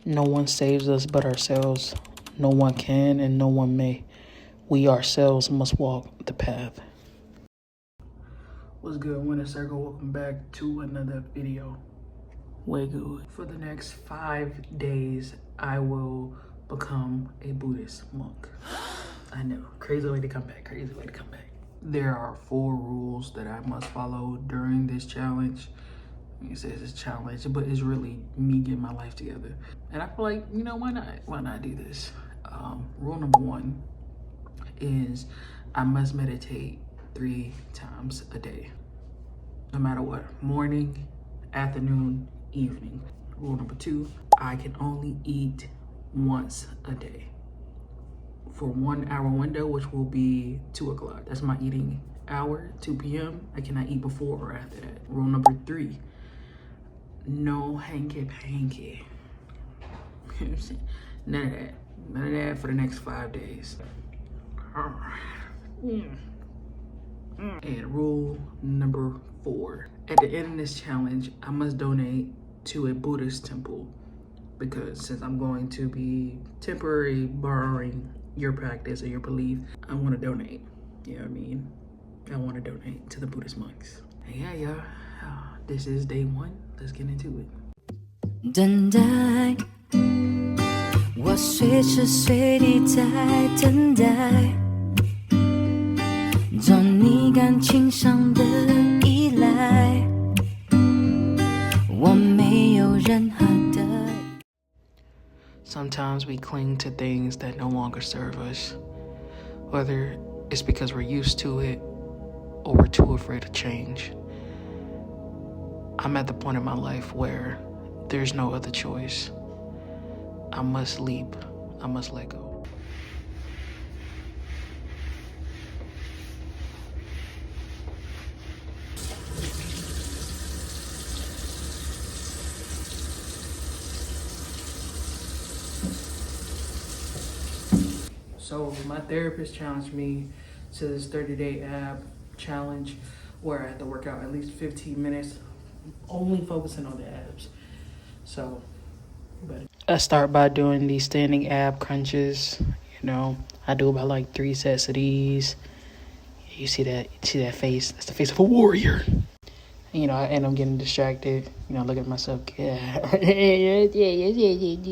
No one saves us but ourselves. No one can and no one may. We ourselves must walk the path. What's good, Winter Circle? Welcome back to another video. Way good. For the next 5 days, I will become a Buddhist monk. I know, crazy way to come back, crazy way to come back. There are 4 rules that I must follow during this challenge. It says it's a challenge, but it's really me getting my life together. And I feel like, you know, why not? Why not do this? Rule number 1 is I must meditate 3 times a day. No matter what, morning, afternoon, evening. Rule number 2, I can only eat once a day for 1 hour window, which will be 2 o'clock. That's my eating hour, 2 p.m. I cannot eat before or after that. Rule number 3, no hanky-panky. None of that. None of that for the next 5 days. And rule number 4, at the end of this challenge, I must donate to a Buddhist temple, because since I'm going to be temporarily borrowing your practice or your belief, I want to donate. You know what I mean? I want to donate to the Buddhist monks. And yeah, y'all, this is day 1. Let's get into it. 等待，我随时随地在等待，做你感情上的依赖，我没有任何的。 Sometimes we cling to things that no longer serve us, whether it's because we're used to it or we're too afraid to change. I'm at the point in my life where there's no other choice. I must leap. I must let go. So my therapist challenged me to this 30-day ab challenge where I had to work out at least 15 minutes, only focusing on the abs. So I start by doing these standing ab crunches. You know, I do about like 3 sets of these. You see that face? That's the face of a warrior. You know, I end up getting distracted. You know, look at myself. Yeah, you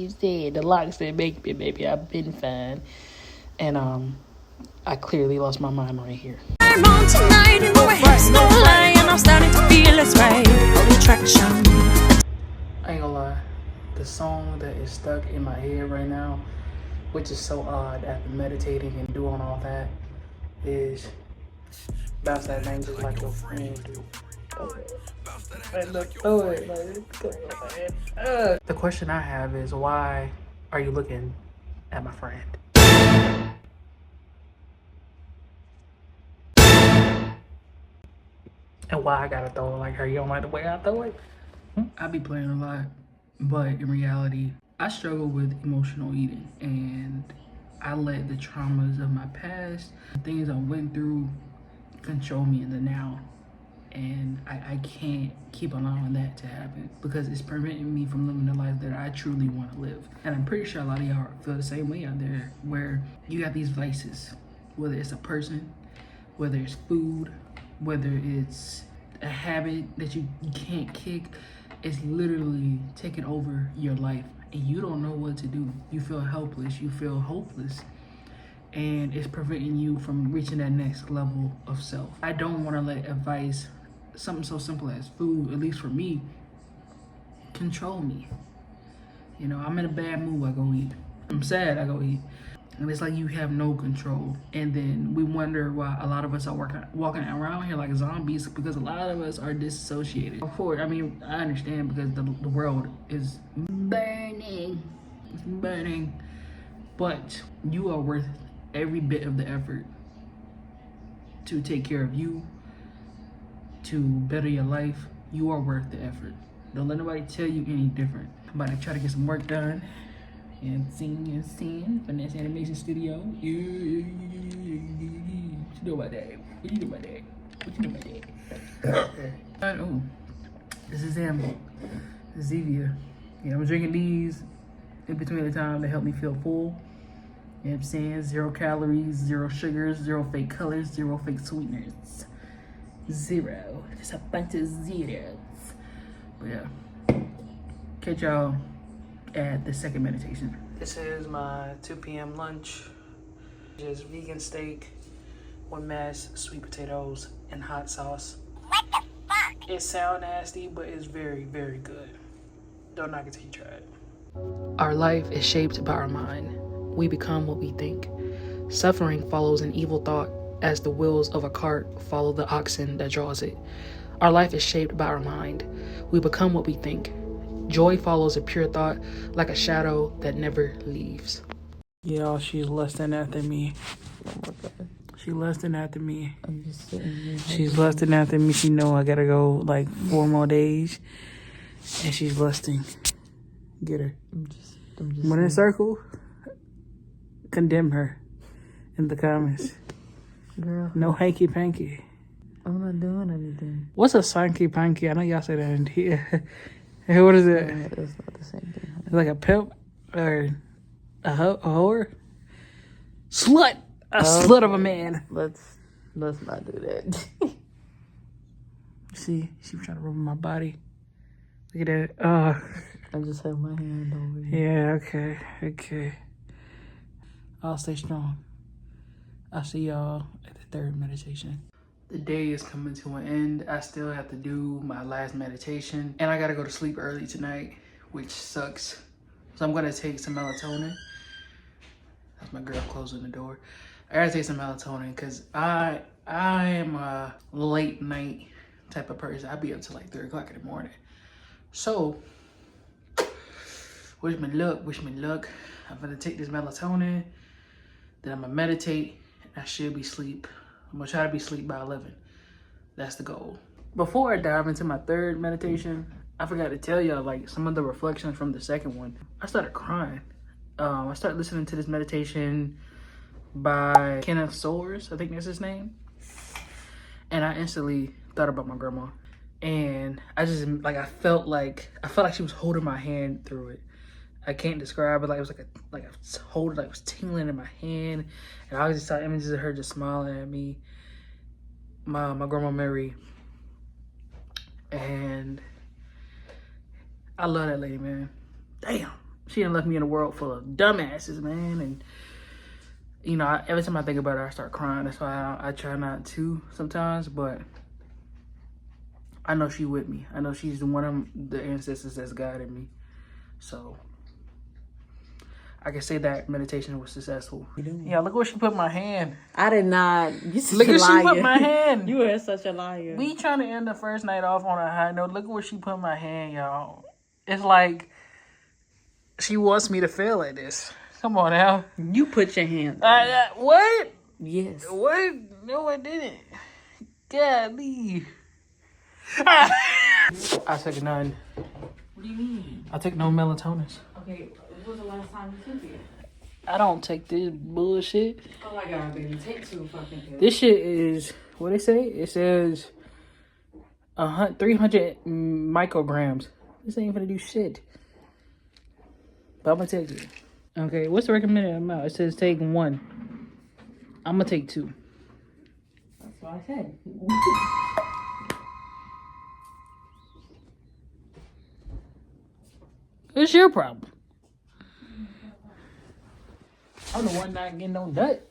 said the lock said, "Make me, baby. I've been fine." And I clearly lost my mind right here. I'm on tonight and my hips don't lie, and I'm starting to feel it's right. Attraction. I ain't gonna lie, the song that is stuck in my head right now, which is so odd after meditating and doing all that, is Bounce That Thing Just Like Your Friend Do. The question I have is, why are you looking at my friend? And why I gotta throw it like her? You don't like the way I throw it? I be playing a lot, but in reality, I struggle with emotional eating, and I let the traumas of my past, things I went through, control me in the now. And I can't keep allowing that to happen, because it's preventing me from living the life that I truly want to live. And I'm pretty sure a lot of y'all feel the same way out there, where you have these vices, whether it's a person, whether it's food, whether it's a habit that you can't kick. It's literally taking over your life, and you don't know what to do. You feel helpless, you feel hopeless, and it's preventing you from reaching that next level of self. I don't want to let advice, something so simple as food, at least for me, control me. You know, I'm in a bad mood, I go eat. I'm sad, I go eat. And it's like you have no control. And then we wonder why a lot of us are walking around here like zombies, because a lot of us are disassociated. Of course, I mean, I understand, because the world is burning. It's burning. But you are worth every bit of the effort to take care of you, to better your life. You are worth the effort. Don't let nobody tell you any different. I'm about to try to get some work done. And sing, Finesse Animation Studio. What you know about that? What you know about that? What you know about that? Oh, this is him. Zevia. Yeah, I'm drinking these in between the time to help me feel full. You know what I'm saying? 0 calories, 0 sugars, 0 fake colors, 0 fake sweeteners. 0. Just a bunch of zeros. But yeah. Catch y'all at the second meditation. This is my 2 p.m. lunch. Just vegan steak with mashed sweet potatoes and hot sauce. What the fuck? It sounds nasty, but it's very, very good. Don't knock it till you try it. Our life is shaped by our mind. We become what we think. Suffering follows an evil thought as the wheels of a cart follow the oxen that draws it. Our life is shaped by our mind. We become what we think. Joy follows a pure thought like a shadow that never leaves. Y'all, she's lusting after me. Oh my God. She lusting after me. I'm just sitting here. She's lusting after me. She know I gotta go like 4 more days. And she's lusting. Get her. I'm just When in a circle, condemn her in the comments. Girl, No hanky panky. I'm not doing anything. What's a sanky panky? I know y'all say that in here. What is it? Yeah, it's not the same thing. It's like a pimp or a whore? Slut! A slut of a man. Let's not do that. See, she was trying to rub my body. Look at that. I just have my hand over here. Yeah, okay. I'll stay strong. I'll see y'all at the third meditation. The day is coming to an end. I still have to do my last meditation. And I gotta go to sleep early tonight, which sucks. So I'm gonna take some melatonin. That's my girl closing the door. I gotta take some melatonin because I am a late night type of person. I'll be up till like 3 o'clock in the morning. So, wish me luck. I'm gonna take this melatonin, then I'm gonna meditate, and I should be asleep. I'm gonna try to be asleep by 11. That's the goal. Before I dive into my third meditation, I forgot to tell y'all like some of the reflections from the second one. I started crying. I started listening to this meditation by Kenneth Soares, I think that's his name. And I instantly thought about my grandma. And I just I felt like she was holding my hand through it. I can't describe it. Like it was like it was tingling in my hand, and I just saw images of her just smiling at me. My grandma Mary, and I love that lady, man. Damn, she done left me in a world full of dumbasses, man. And you know, every time I think about her, I start crying. That's why I try not to sometimes, but I know she with me. I know she's one of the ancestors that's guiding me. So I can say that meditation was successful. Yeah, look where she put my hand. I did not. You Look where she put my hand. You are such a liar. We trying to end the first night off on a high note. Look where she put my hand, y'all. It's like she wants me to feel like this. Come on now. You put your hand. What? Yes. What? No, I didn't. Golly. I took none. What do you mean? I took no melatonin. Okay, when was the last time you took it? I don't take this bullshit. Oh my God, baby, take 2 fucking pills. This shit is, what they say? It says 300 micrograms. This ain't gonna do shit. But I'm gonna take it. Okay, what's the recommended amount? It says take 1. I'm gonna take 2. That's what I said. It's your problem. I'm the one not getting no nut.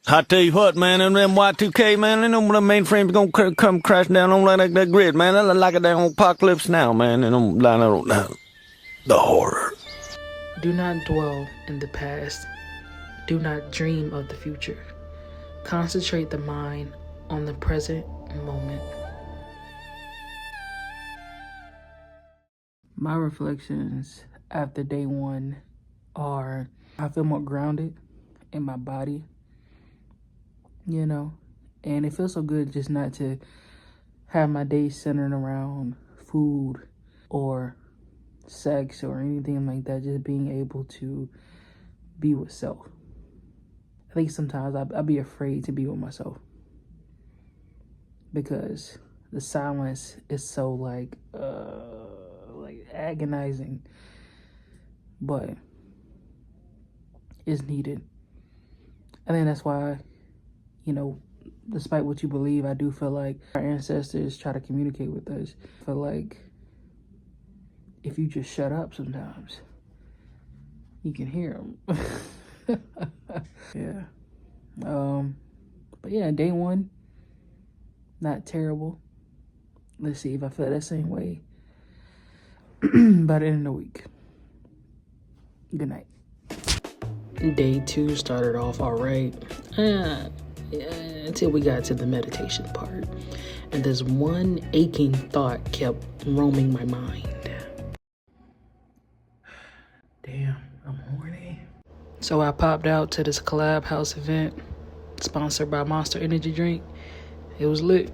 I tell you what, man, and them Y2K, man, they know when the mainframe's gonna come crashing down on that grid, man. That look like a damn apocalypse now, man. And I'm lying out the horror. Do not dwell in the past. Do not dream of the future. Concentrate the mind on the present moment. My reflections after day 1 are I feel more grounded in my body, you know, and it feels so good just not to have my day centered around food or sex or anything like that, just being able to be with self. I think sometimes I'd be afraid to be with myself because the silence is so like agonizing, but it's needed. I think that's why, you know, despite what you believe, I do feel like our ancestors try to communicate with us. I feel like if you just shut up sometimes, you can hear them. Yeah. But yeah, day one, not terrible. Let's see if I feel that same way by the end of the week. Good night. Day two started off all right. Until we got to the meditation part. And this one aching thought kept roaming my mind. Damn, I'm horny. So I popped out to this collab house event sponsored by Monster Energy Drink. It was lit.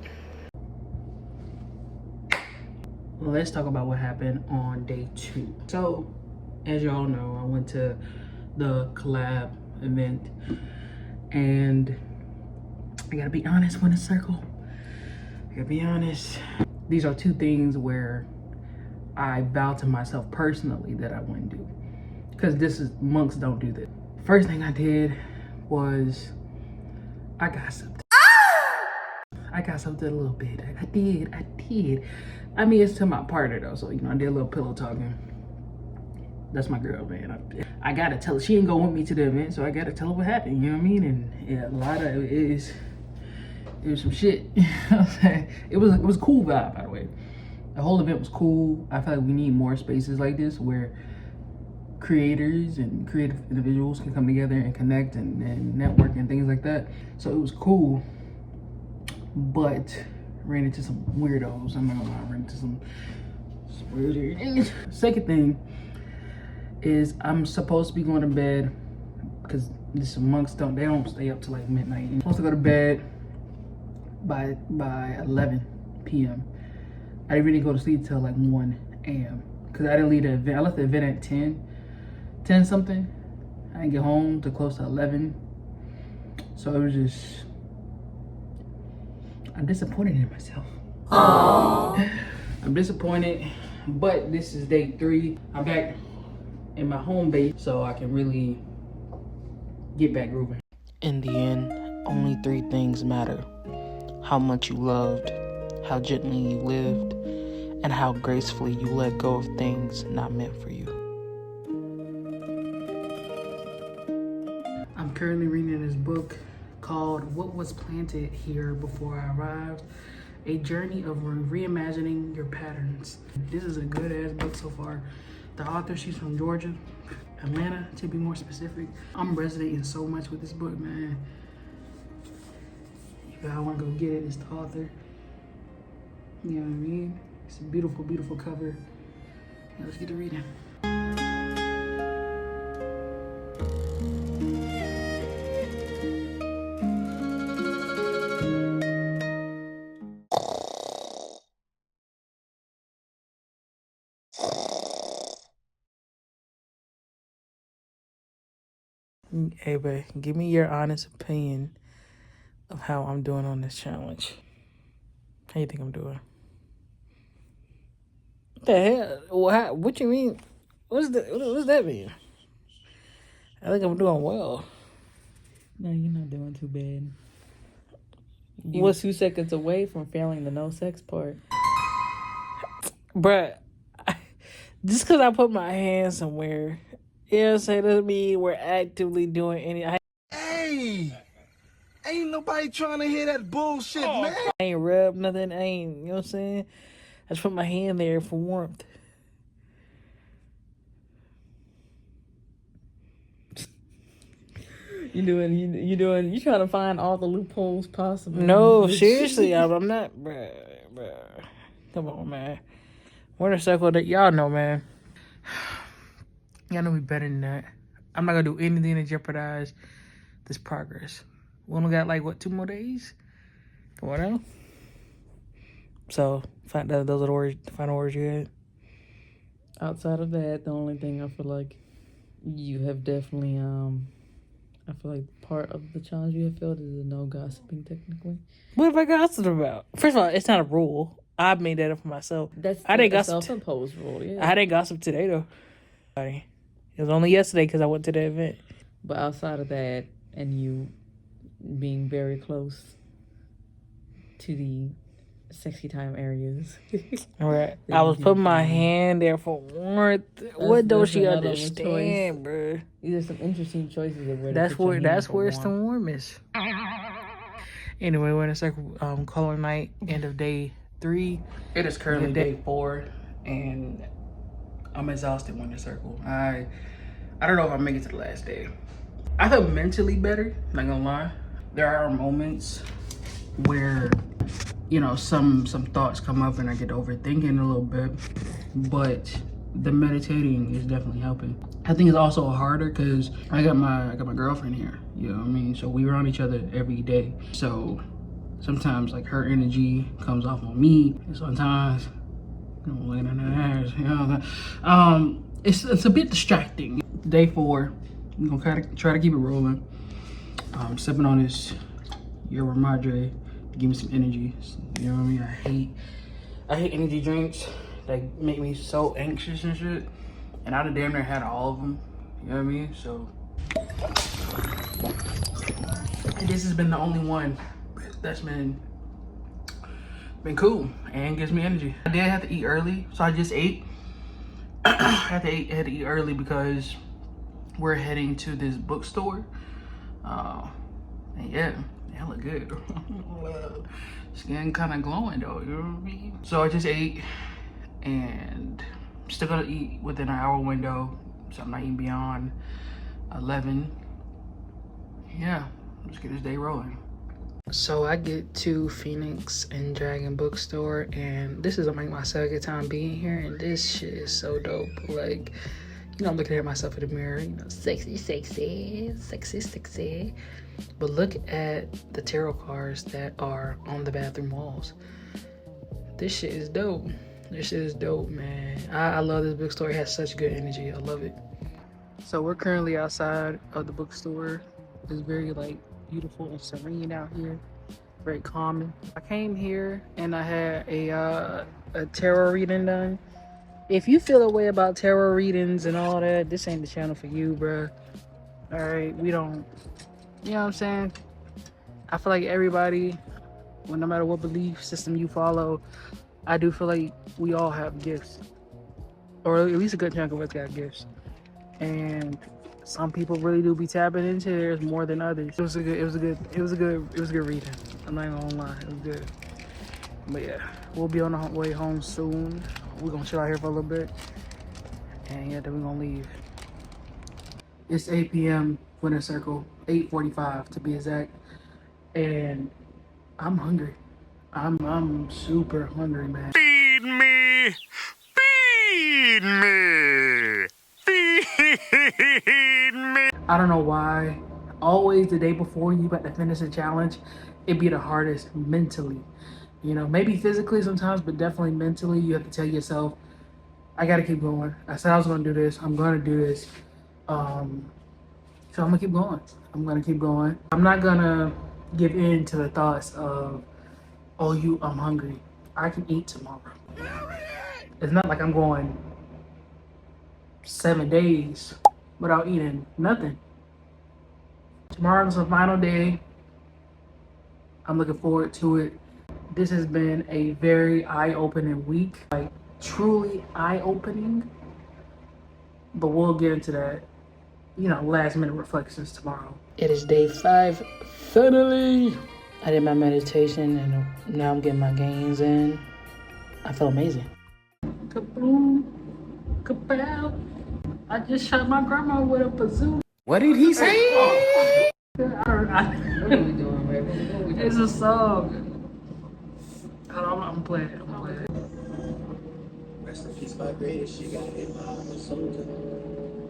Let's talk about what happened on day two. So, as y'all know, I went to the collab event, and I gotta be honest, when it's circle, I gotta be honest. These are two things where I vow to myself personally that I wouldn't do, because monks don't do this. First thing I did was I gossiped. I gossiped a little bit. I did. I mean, it's to my partner though, so you know, I did a little pillow talking. That's my girl, man. I gotta tell her. She ain't go with me to the event, so I gotta tell her what happened. You know what I mean? And yeah, a lot of it was some shit. it was cool vibe, by the way. The whole event was cool. I feel like we need more spaces like this where creators and creative individuals can come together and connect and network and things like that. So it was cool, but ran into some weirdos. I'm not gonna lie, ran into some weirdos. Second thing is I'm supposed to be going to bed, because these monks don't stay up till like midnight. I'm supposed to go to bed by 11 p.m. I didn't really go to sleep till like 1 a.m. because I didn't leave the event. I left the event at 10 something. I didn't get home till close to 11. So it was just, I'm disappointed in myself. Aww. I'm disappointed, but this is day 3. I'm back in my home base, so I can really get back grooving. In the end, only 3 things matter: how much you loved, how gently you lived, and how gracefully you let go of things not meant for you. I'm currently reading this book called What Was Planted Here Before I Arrived, a journey of reimagining your patterns. This is a good ass book so far. The author, she's from Georgia, Atlanta to be more specific. I'm resonating so much with this book, man. If I want to go get it, it's the author. You know what I mean? It's a beautiful, beautiful cover. Yeah, let's get to reading. Hey, babe, give me your honest opinion of how I'm doing on this challenge. How you think I'm doing? What the hell? What you mean? What's that mean? I think I'm doing well. No, you're not doing too bad. You was 2 seconds away from failing the no sex part. Bruh, just because I put my hand somewhere, you know what I'm saying, doesn't mean we're actively doing any. Hey! Ain't nobody trying to hear that bullshit, man. I ain't rubbed nothing. I ain't, you know what I'm saying? I just put my hand there for warmth. You trying to find all the loopholes possible. No, seriously, I'm not, bruh. Come on, man. We're in a circle that y'all know, man. Y'all know me better than that. I'm not gonna do anything to jeopardize this progress. We only got like, what, 2 more days? For what else? So, those are the final words you had? Outside of that, the only thing I feel like you have definitely, I feel like part of the challenge you have failed is the no gossiping, technically. What have I gossiped about? First of all, it's not a rule. I made that up for myself. That's I didn't a gossip. self-imposed rule, yeah. I didn't gossip today though. It was only yesterday because I went to the event. But outside of that, and you being very close to the sexy time areas. Right. I was putting my hand there for warmth. What don't she understand, bro? These are some interesting choices of where. That's where it's the warmest. Anyway, we're in a circle color night, end of day 3. It is currently day 4, and I'm exhausted when in circle. I don't know if I'll make it to the last day. I feel mentally better, not gonna lie. There are moments where, you know, some thoughts come up and I get overthinking a little bit, but the meditating is definitely helping. I think it's also harder because I got my girlfriend here, you know what I mean? So we around each other every day. So sometimes like her energy comes off on me, and sometimes I'm looking at her ass, you know. It's a bit distracting. Day 4, I'm gonna try to keep it rolling. Sipping on this yerba madre, give me some energy. You know what I mean? I hate energy drinks that make me so anxious and shit. And I'd have damn near had all of them. You know what I mean? So, and this has been the only one that's been cool and gives me energy. I did have to eat early, so I just ate. I had to eat early because we're heading to this bookstore. And yeah, it look good. Skin kind of glowing though, you know what I mean? So I just ate, and I'm still gonna eat within an hour window, so I'm not eating beyond 11. Yeah, let's get this day rolling. So I get to Phoenix and Dragon Bookstore, and this is like my second time being here, and this shit is so dope. Like, you know, I'm looking at myself in the mirror, you know, sexy. But look at the tarot cards that are on the bathroom walls. This shit is dope. This shit is dope, man. I love this bookstore. It has such good energy. I love it. So we're currently outside of the bookstore. It's very like beautiful and serene out here. Very calming. I came here and I had a tarot reading done. If you feel a way about tarot readings and all that, this ain't the channel for you, bruh. Alright, we don't, you know what I'm saying? I feel like everybody, well, no matter what belief system you follow, I do feel like we all have gifts. Or at least a good chunk of us got gifts. And some people really do be tapping into theirs more than others. It was a good reading. I'm not gonna lie, it was good. But yeah, we'll be on the way home soon. We're gonna chill out here for a little bit, and yeah, then we're gonna leave. It's 8 p.m. Winter Circle, 8:45 to be exact, and I'm hungry. I'm super hungry, man. Feed me! Feed me! Feed me! I don't know why. Always the day before you about to finish a challenge, it'd be the hardest mentally. You know, maybe physically sometimes, but definitely mentally, you have to tell yourself, I gotta keep going. I said I was gonna do this. I'm gonna do this. So I'm gonna keep going. I'm not gonna give in to the thoughts of, oh, I'm hungry. I can eat tomorrow. It's not like I'm going 7 days without eating nothing. Tomorrow's the final day. I'm looking forward to it. This has been a very eye-opening week, like truly eye-opening, but we'll get into that, you know, last-minute reflections tomorrow. It is day 5, finally. I did my meditation and now I'm getting my gains in. I feel amazing. Kaboom, kapow. I just shot my grandma with a bazooka. What did he say? What are we doing, baby? It's a song. I'm playing it. Rest in peace, my greatest. She got hit by a soldier.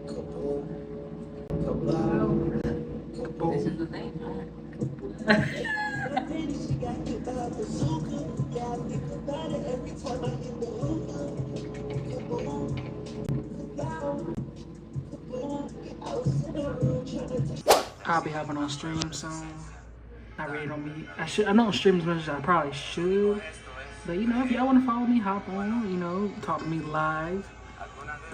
Kaboom. Kaboom. Kaboom. This is the thing, She got hit by a bazooka. Yeah, I think about it every time I hit the hookah. Kaboom. Kaboom. Kaboom. I was in a room trying to. I'll be hopping on stream soon. I really don't be. I know on stream as much as I probably should, But you know, if y'all want to follow me, hop on, you know, talk to me live.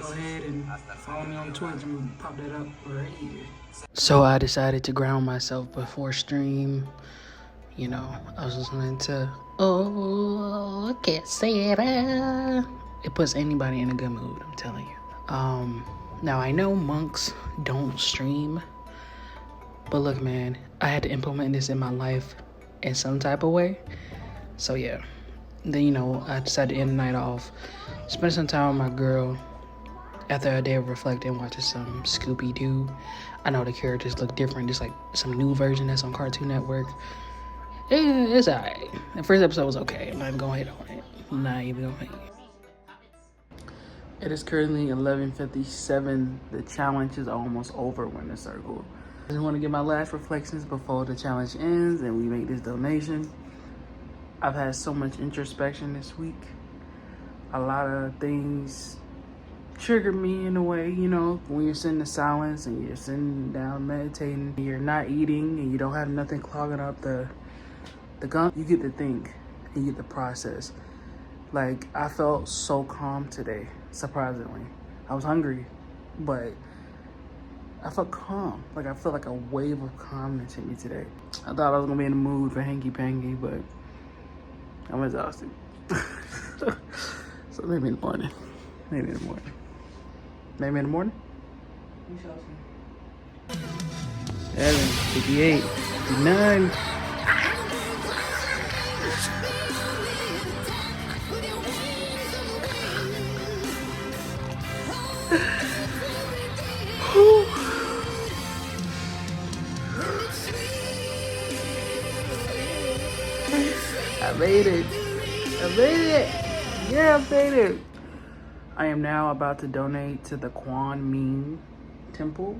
Go ahead and follow me on Twitch and pop that up right here. So I decided to ground myself before stream. You know, I was listening to, oh, I can't say it. It puts anybody in a good mood, I'm telling you. Now I know monks don't stream, but look, man, I had to implement this in my life in some type of way. So yeah, then, you know, I decided to end the night off, spend some time with my girl. After a day of reflecting, watching some Scooby-Doo. I know the characters look different, just like some new version that's on Cartoon Network. Yeah, it's alright. The first episode was okay. I'm not even gonna hate on it. I'm not even gonna hate. It is currently 11:57. The challenge is almost over, Winter Circle. I just want to get my last reflections before the challenge ends and we make this donation. I've had so much introspection this week. A lot of things triggered me in a way, you know, when you're sitting in silence and you're sitting down meditating, you're not eating and you don't have nothing clogging up the gum, you get to think and you get to process. Like, I felt so calm today, surprisingly. I was hungry, but I felt calm. Like, I felt like a wave of calmness hit me today. I thought I was gonna be in the mood for hanky-panky, but I'm exhausted. So maybe in the morning. Maybe in the morning. Maybe in the morning? We shall see. 7, 58, 59. I made it. I made it. Yeah, I made it. I am now about to donate to the Quan Ming Temple.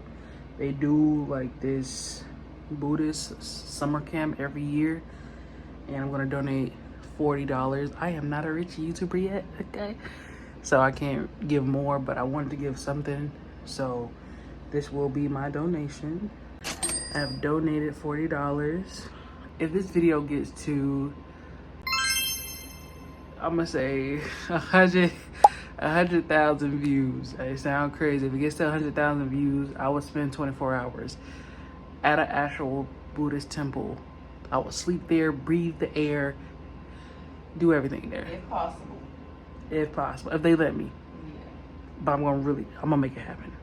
They do like this Buddhist summer camp every year. And I'm gonna donate $40. I am not a rich YouTuber yet, okay? So I can't give more, but I wanted to give something. So this will be my donation. I have donated $40. If this video gets to, I'm gonna say 100,000 views. It sounds crazy. If it gets to 100,000 views, I would spend 24 hours at an actual Buddhist temple. I would sleep there, breathe the air, do everything there. If possible. If possible, if they let me. Yeah. But I'm gonna make it happen.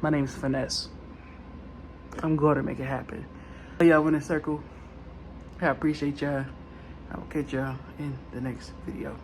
My name's Finesse. I'm gonna make it happen. Y'all in a circle. I appreciate y'all. I will catch y'all in the next video.